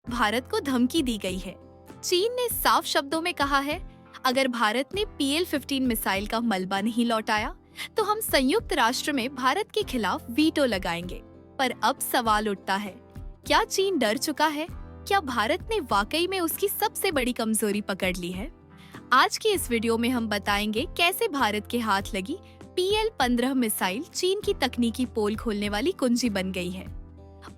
भारत को धमकी दी गई है। चीन ने साफ शब्दों में कहा है, अगर भारत ने PL-15 मिसाइल का मलबा नहीं लौटाया तो हम संयुक्त राष्ट्र में भारत के खिलाफ वीटो लगाएंगे। पर अब सवाल उठता है, क्या चीन डर चुका है? क्या भारत ने वाकई में उसकी सबसे बड़ी कमजोरी पकड़ ली है? आज की इस वीडियो में हम बताएंगे कैसे भारत के हाथ लगी PL-15 मिसाइल चीन की तकनीकी पोल खोलने वाली कुंजी बन गई है।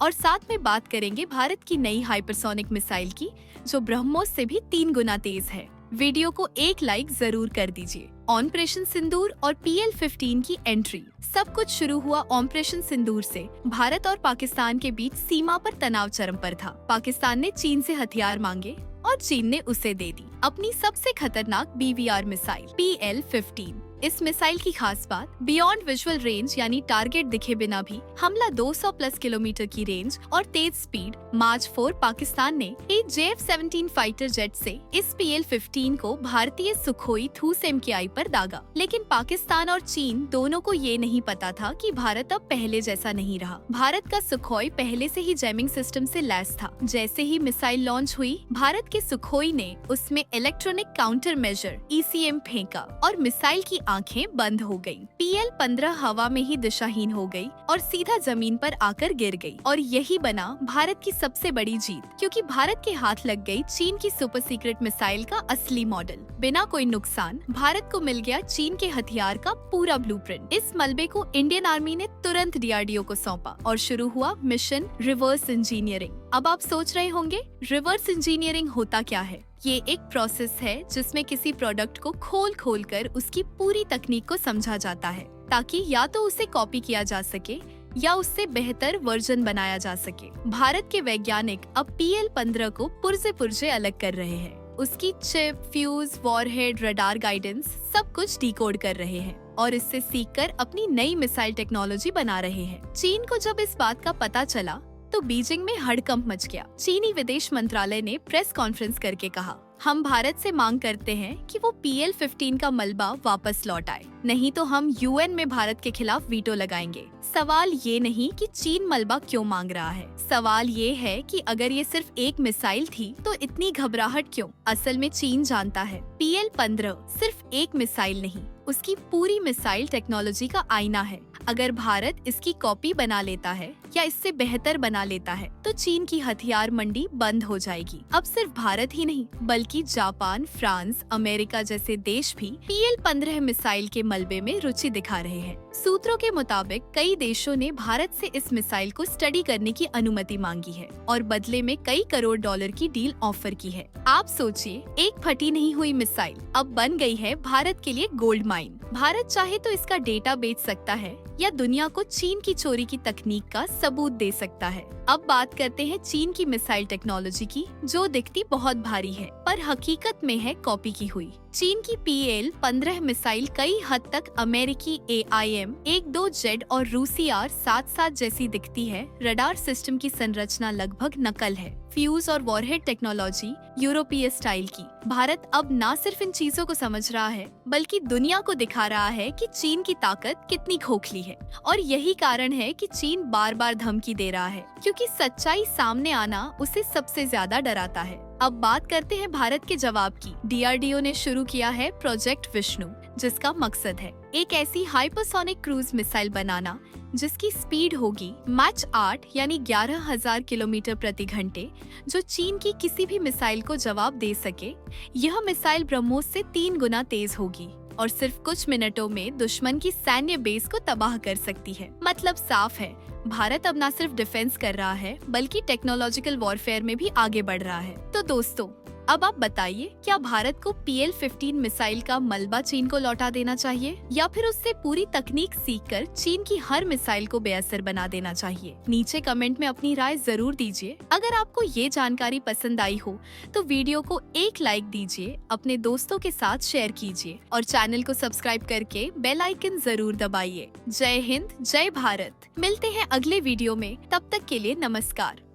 और साथ में बात करेंगे भारत की नई हाइपरसोनिक मिसाइल की, जो ब्रह्मोस से भी 3 गुना तेज है। वीडियो को एक लाइक जरूर कर दीजिए। ऑपरेशन सिंदूर और PL-15 की एंट्री। सब कुछ शुरू हुआ ऑपरेशन सिंदूर से। भारत और पाकिस्तान के बीच सीमा पर तनाव चरम पर था। पाकिस्तान ने चीन से हथियार मांगे और चीन ने उसे दे दी अपनी सबसे खतरनाक BVR मिसाइल PL-15। इस मिसाइल की खास बात, बियॉन्ड विजुअल रेंज यानी टारगेट दिखे बिना भी हमला 200 प्लस किलोमीटर की रेंज और तेज स्पीड। मार्च 4 पाकिस्तान ने JF-17 फाइटर जेट से इस PL-15 को भारतीय सुखोई THU-SEMKI पर दागा। लेकिन पाकिस्तान और चीन दोनों को ये नहीं पता था कि भारत अब पहले जैसा नहीं रहा। भारत का सुखोई पहले से ही जैमिंग सिस्टम से लैस था। जैसे ही मिसाइल लॉन्च हुई, भारत के सुखोई ने उसमें इलेक्ट्रॉनिक काउंटर मेजर ECM फेंका और मिसाइल की आंखें बंद हो गईं। PL-15 हवा में ही दिशाहीन हो गई और सीधा जमीन पर आकर गिर गई। और यही बना भारत की सबसे बड़ी जीत, क्योंकि भारत के हाथ लग गई चीन की सुपर सीक्रेट मिसाइल का असली मॉडल। बिना कोई नुकसान भारत को मिल गया चीन के हथियार का पूरा ब्लूप्रिंट। इस मलबे को इंडियन आर्मी ने तुरंत DRDO को सौंपा और शुरू हुआ मिशन रिवर्स इंजीनियरिंग। अब आप सोच रहे होंगे, रिवर्स इंजीनियरिंग होता क्या है? ये एक प्रोसेस है जिसमें किसी प्रोडक्ट को खोल कर उसकी पूरी तकनीक को समझा जाता है, ताकि या तो उसे कॉपी किया जा सके या उससे बेहतर वर्जन बनाया जा सके। भारत के वैज्ञानिक अब PL-15 को पुर्जे अलग कर रहे हैं। उसकी chip, fuse, warhead, radar guidance सब कुछ डिकोड कर रहे हैं और इससे सीखकर अपनी नई मिसाइल टेक्नोलॉजी बना रहे हैं। चीन को जब इस बात का पता चला तो बीजिंग में हड़कंप मच गया। चीनी विदेश मंत्रालय ने प्रेस कॉन्फ्रेंस करके कहा, हम भारत से मांग करते हैं कि वो PL-15 का मलबा वापस लौटाए, नहीं तो हम UN में भारत के खिलाफ वीटो लगाएंगे। सवाल ये नहीं कि चीन मलबा क्यों मांग रहा है, सवाल ये है कि अगर ये सिर्फ एक मिसाइल थी तो इतनी घबराहट क्यों? असल में चीन जानता है PL-15 सिर्फ एक मिसाइल नहीं, उसकी पूरी मिसाइल टेक्नोलॉजी का आईना है। अगर भारत इसकी कॉपी बना लेता है या इससे बेहतर बना लेता है तो चीन की हथियार मंडी बंद हो जाएगी। अब सिर्फ भारत ही नहीं बल्कि जापान, फ्रांस, अमेरिका जैसे देश भी PL-15 मिसाइल के मलबे में रुचि दिखा रहे हैं। सूत्रों के मुताबिक कई देशों ने भारत से इस मिसाइल को स्टडी करने की अनुमति मांगी है और बदले में कई करोड़ डॉलर की डील ऑफर की है। आप सोचिए, एक फटी नहीं हुई मिसाइल अब बन गई है भारत के लिए गोल्ड माइन। भारत चाहे तो इसका डेटा बेच सकता है या दुनिया को चीन की चोरी की तकनीक का सबूत दे सकता है। अब बात करते हैं चीन की मिसाइल टेक्नोलॉजी की, जो दिखती बहुत भारी है पर हकीकत में है कॉपी की हुई। चीन की PL-15 मिसाइल कई हद तक अमेरिकी AIM-12Z और रूसी R-77 जैसी दिखती है। रडार सिस्टम की संरचना लगभग नकल है। फ्यूज और वॉरहेड टेक्नोलॉजी यूरोपीय स्टाइल की। भारत अब न सिर्फ इन चीजों को समझ रहा है बल्कि दुनिया को दिखा रहा है कि चीन की ताकत कितनी खोखली है। और यही कारण है कि चीन बार बार धमकी दे रहा है, क्योंकि सच्चाई सामने आना उसे सबसे ज्यादा डराता है। अब बात करते हैं भारत के जवाब की। DRDO ने शुरू किया है प्रोजेक्ट विष्णु, जिसका मकसद है एक ऐसी हाइपरसोनिक क्रूज मिसाइल बनाना जिसकी स्पीड होगी मैच 8 यानी 11,000 किलोमीटर प्रति घंटे, जो चीन की किसी भी मिसाइल को जवाब दे सके। यह मिसाइल ब्रह्मोस से 3 गुना तेज होगी और सिर्फ कुछ मिनटों में दुश्मन की सैन्य बेस को तबाह कर सकती है। मतलब साफ है, भारत अब न सिर्फ डिफेंस कर रहा है बल्कि टेक्नोलॉजिकल वॉरफेयर में भी आगे बढ़ रहा है। तो दोस्तों, अब आप बताइए, क्या भारत को PL-15 मिसाइल का मलबा चीन को लौटा देना चाहिए या फिर उससे पूरी तकनीक सीखकर चीन की हर मिसाइल को बेअसर बना देना चाहिए? नीचे कमेंट में अपनी राय जरूर दीजिए। अगर आपको ये जानकारी पसंद आई हो तो वीडियो को एक लाइक दीजिए, अपने दोस्तों के साथ शेयर कीजिए और चैनल को सब्सक्राइब करके बेल आइकन जरूर दबाइए। जय हिंद, जय भारत। मिलते हैं अगले वीडियो में, तब तक के लिए नमस्कार।